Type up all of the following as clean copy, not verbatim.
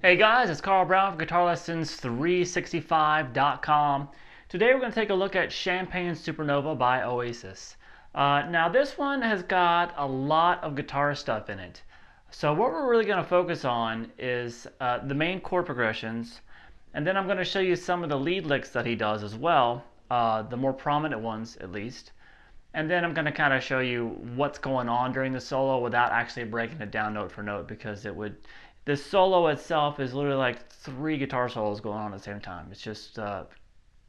Hey guys, it's Carl Brown from guitarlessons365.com. Today we're going to take a look at Champagne Supernova by Oasis. Now this one has got a lot of guitar stuff in it. So what we're really going to focus on is the main chord progressions, and then I'm going to show you some of the lead licks that he does as well, the more prominent ones at least. And then I'm going to kind of show you what's going on during the solo without actually breaking it down note for note, because the solo itself is literally like 3 guitar solos going on at the same time. It's just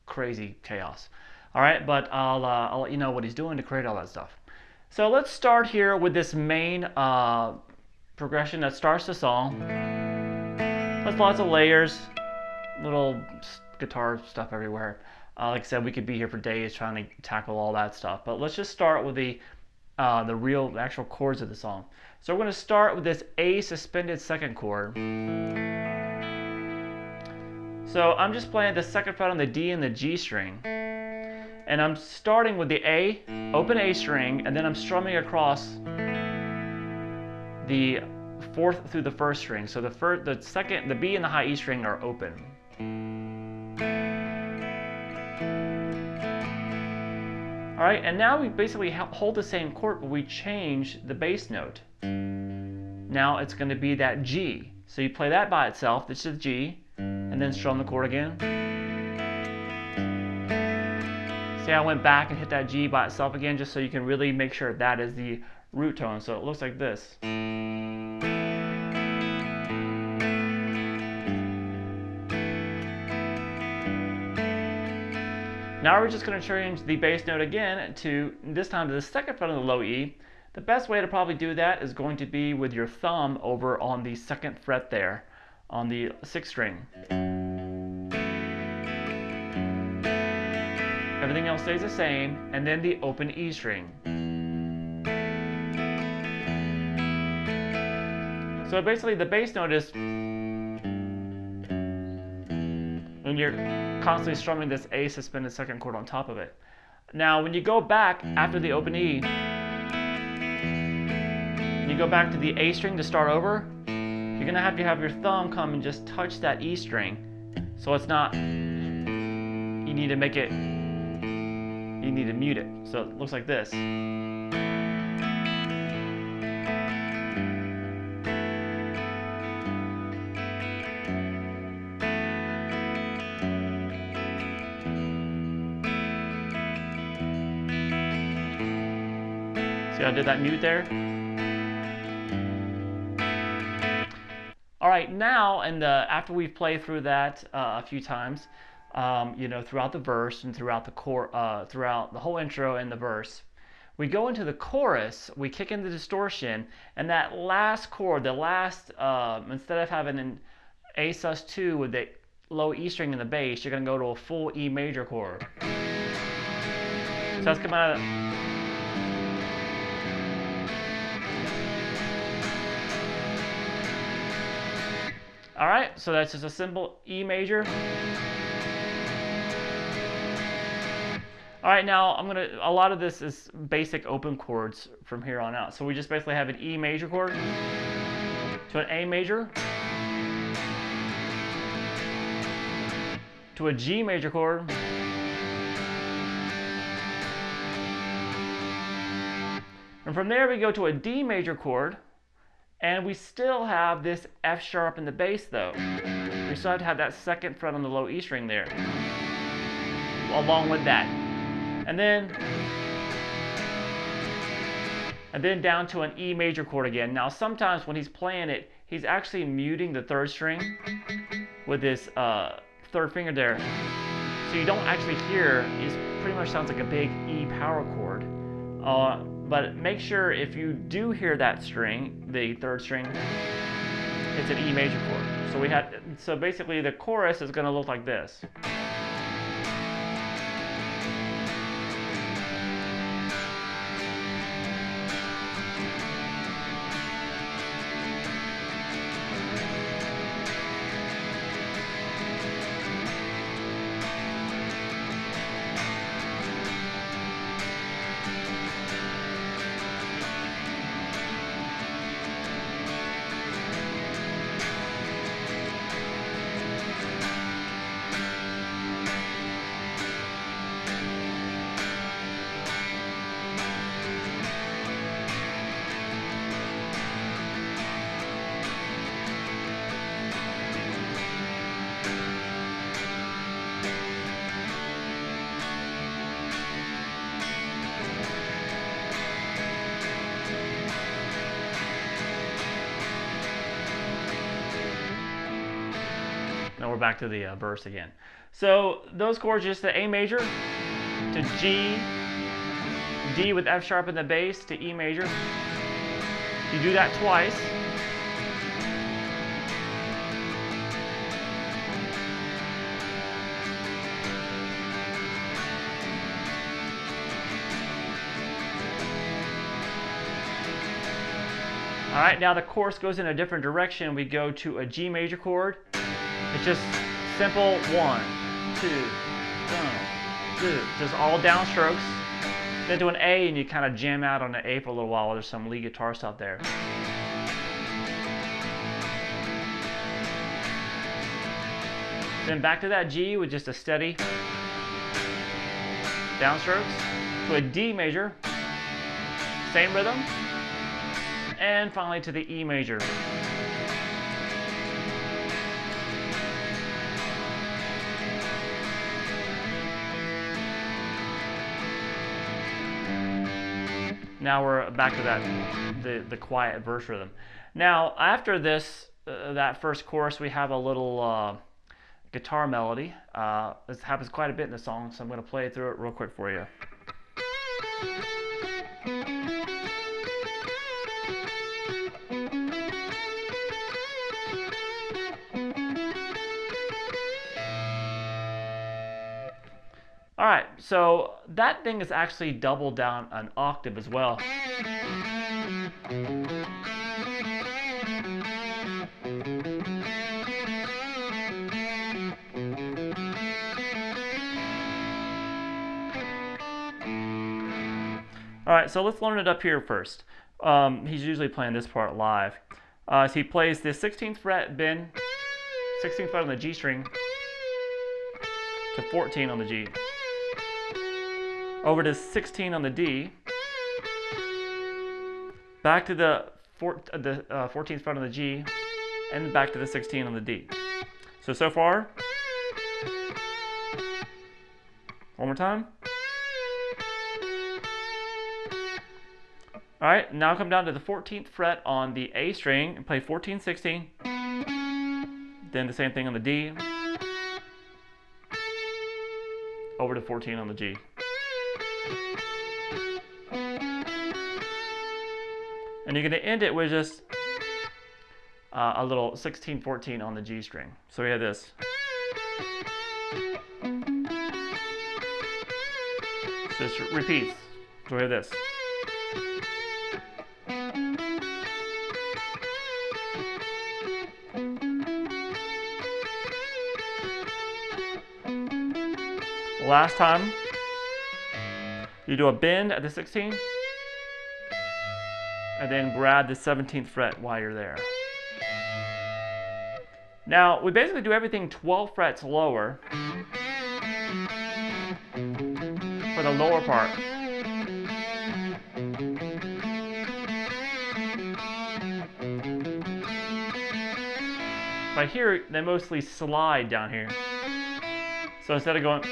crazy chaos. All right, but I'll let you know what he's doing to create all that stuff. So let's start here with this main progression that starts the song. There's lots of layers, little guitar stuff everywhere. Like I said, we could be here for days trying to tackle all that stuff. But let's just start with the actual chords of the song. So we're going to start with this A suspended second chord. So I'm just playing the second fret on the D and the G string. And I'm starting with the A, open A string, and then I'm strumming across the 4th through the 1st string. So the B and the high E string are open. Alright, and now we basically hold the same chord, but we change the bass note. Now it's going to be that G. So you play that by itself, this is G, and then strum the chord again. See, I went back and hit that G by itself again, just so you can really make sure that is the root tone. So it looks like this. Now we're just going to change the bass note again to, this time to the second fret of the low E. The best way to probably do that is going to be with your thumb over on the 2nd fret there, on the 6th string. Everything else stays the same, and then the open E string. So basically the bass note is, and you're constantly strumming this A suspended second chord on top of it. Now when you go back after the open E, you go back to the A string to start over, you're going to have your thumb come and just touch that E string. So it's not, you need to mute it. So it looks like this. See how I did that mute there? All right, now, and after we've played through that a few times, throughout the verse and throughout the throughout the whole intro and the verse, we go into the chorus. We kick in the distortion, and that last chord, instead of having an A sus2 with the low E string in the bass, you're going to go to a full E major chord. So that's coming out of. Alright, so that's just a simple E major. Alright, now a lot of this is basic open chords from here on out. So we just basically have an E major chord to an A major to a G major chord and from there we go to a D major chord. And we still have this F sharp in the bass though. We still have to have that 2nd fret on the low E string there, along with that. And then down to an E major chord again. Now sometimes when he's playing it, he's actually muting the 3rd string with his 3rd finger there. So you don't actually hear, it pretty much sounds like a big E power chord. But make sure if you do hear that string, the 3rd string, it's an E major chord. So basically the chorus is going to look like this. back to the verse again. So those chords, just the A major to G, D with F sharp in the bass to E major. You do that twice. All right, now the chorus goes in a different direction. We go to a G major chord. It's just simple 1, 2, 1, 2, just all downstrokes. Then to an A, and you kind of jam out on the A for a little while. There's some lead guitar stuff there. Then back to that G with just a steady downstrokes. To a D major, same rhythm. And finally to the E major. Now we're back to that the quiet verse rhythm. Now after this, that first chorus, we have a little guitar melody. This happens quite a bit in the song, so I'm going to play through it real quick for you. All right, so that thing is actually doubled down an octave as well. All right, so let's learn it up here first. He's usually playing this part live. So he plays the 16th fret bend, 16th fret on the G string, to 14 on the G. Over to 16 on the D, back to the 14th fret on the G, and back to the 16 on the D. So far, one more time. All right, now come down to the 14th fret on the A string and play 14, 16. Then the same thing on the D. Over to 14 on the G. And you're going to end it with just a little 16, 14 on the G string. So we have this. So just repeats. So we have this. Last time, you do a bend at the 16, and then grab the 17th fret while you're there. Now, we basically do everything 12 frets lower for the lower part. But here, they mostly slide down here. So instead of going,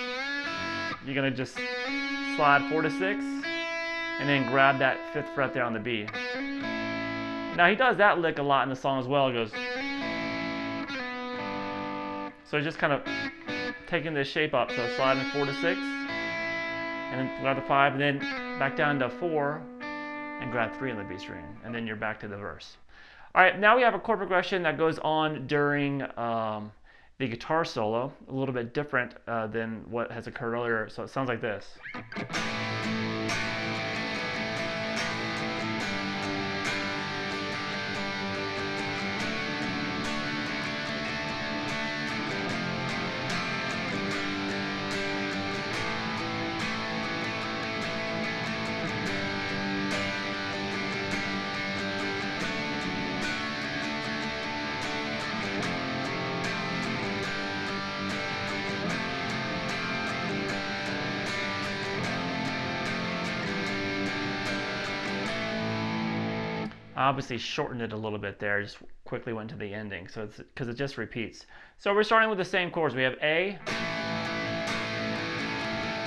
you're going to just slide 4 to 6, and then grab that 5th fret there on the B. Now he does that lick a lot in the song as well. It goes. So just kind of taking this shape up. So sliding 4 to 6, and then grab the 5, and then back down to 4, and grab 3 on the B string, and then you're back to the verse. All right, now we have a chord progression that goes on during the guitar solo, a little bit different than what has occurred earlier. So it sounds like this. I obviously shortened it a little bit there, just quickly went to the ending, so it's because it just repeats. So we're starting with the same chords. We have A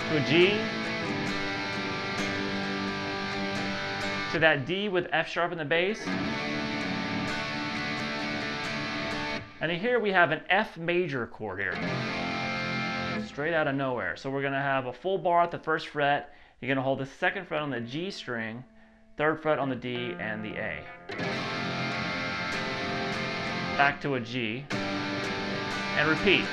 to a G to that D with F sharp in the bass, And here we have an F major chord here, straight out of nowhere. So we're going to have a full bar at the first fret. You're going to hold the second fret on the G string, third fret on the D, and the A. Back to a G, and repeat.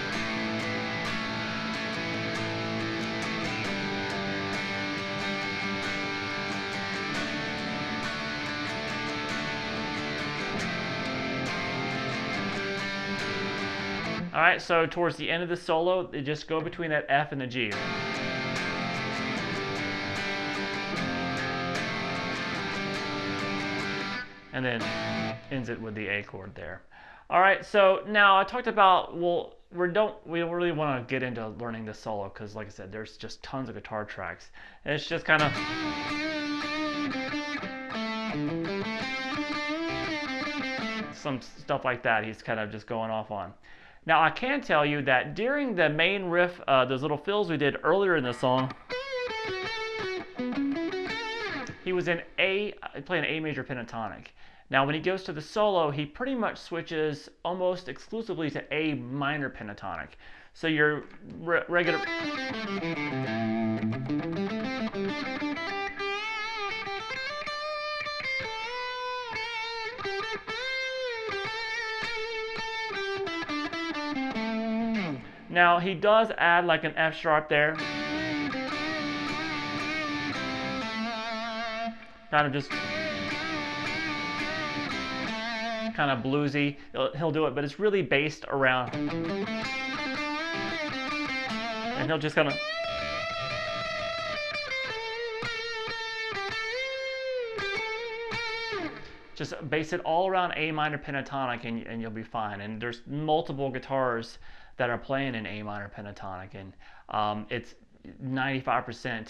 All right, so towards the end of the solo, you just go between that F and the G. And then ends it with the A chord there. All right, so now I talked about, well, we don't really want to get into learning this solo because, like I said, there's just tons of guitar tracks. And it's just kind of some stuff like that he's kind of just going off on. Now I can tell you that during the main riff, those little fills we did earlier in the song, he was in playing A major pentatonic. Now when he goes to the solo, he pretty much switches almost exclusively to A minor pentatonic. So your regular... Now he does add like an F sharp there. Kind of just kind of bluesy. He'll do it, but it's really based around. And he'll just kind of just base it all around A minor pentatonic, and you'll be fine. And there's multiple guitars that are playing in A minor pentatonic, and it's 95%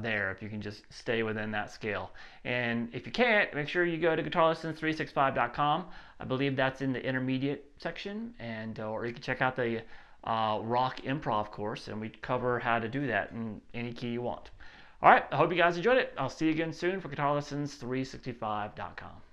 there if you can just stay within that scale. And if you can't, make sure you go to guitarlessons365.com. I believe that's in the intermediate section, and or you can check out the rock improv course, and we cover how to do that in any key you want. All right, I hope you guys enjoyed it. I'll see you again soon for guitarlessons365.com.